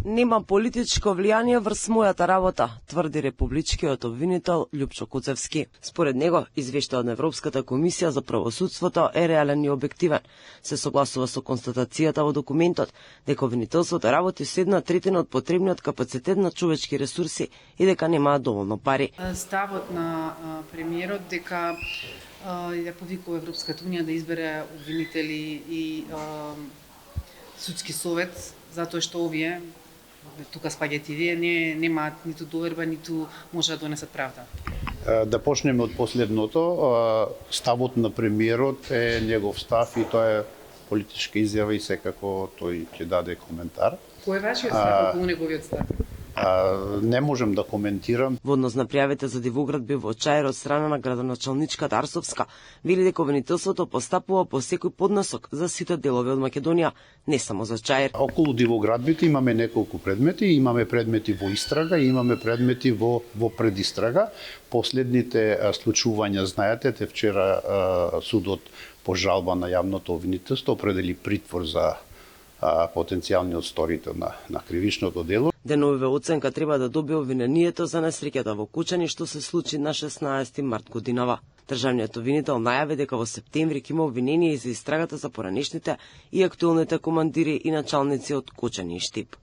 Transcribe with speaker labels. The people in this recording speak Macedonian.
Speaker 1: Нема политичко влијание врз мојата работа, тврди републичкиот обвинител Љупчо Куцевски. Според него, извештајот на Европската комисија за правосудството е реален и објективен. Се согласува со констатацијата во документот дека обвинителството работи со 1/3 од потребниот капацитет на човечки ресурси и дека немаат доволно пари.
Speaker 2: Ставот на премиерот дека ја повикува Европската унија да избере обвинители и судски совет, затоа што овие тука спаѓате и вие немаат ниту доверба, ниту може да донесат правда.
Speaker 3: Да почнеме од последното. Ставот на премиерот е негов став и тоа е политичка изјава и секако тој ќе даде коментар.
Speaker 2: Кој е вашиот став околу неговиот став?
Speaker 3: Не можем да коментирам.
Speaker 1: Во однос на пријавите за Дивоград во Чаир од страна на градоначалничката Арсовска, вели дека обвинителството постапува по секој поднесок за сите делови од Македонија, не само за Чаир.
Speaker 3: Околу Дивоградбите имаме неколку предмети, имаме предмети во истрага и имаме предмети во предистрага. Последните случувања, знаете, вчера судот по жалба на јавното обвинителство определи притвор за потенцијалниот сторител на кривичното дело.
Speaker 1: Деновиве оценка треба да добие обвинението за несреќата во Кучани што се случи на 16 март годинава. Државниот обвинител најави дека во септември ќе има обвинение и за истрагата за поранешните и актуелните командири и началници од Кучани и Штип.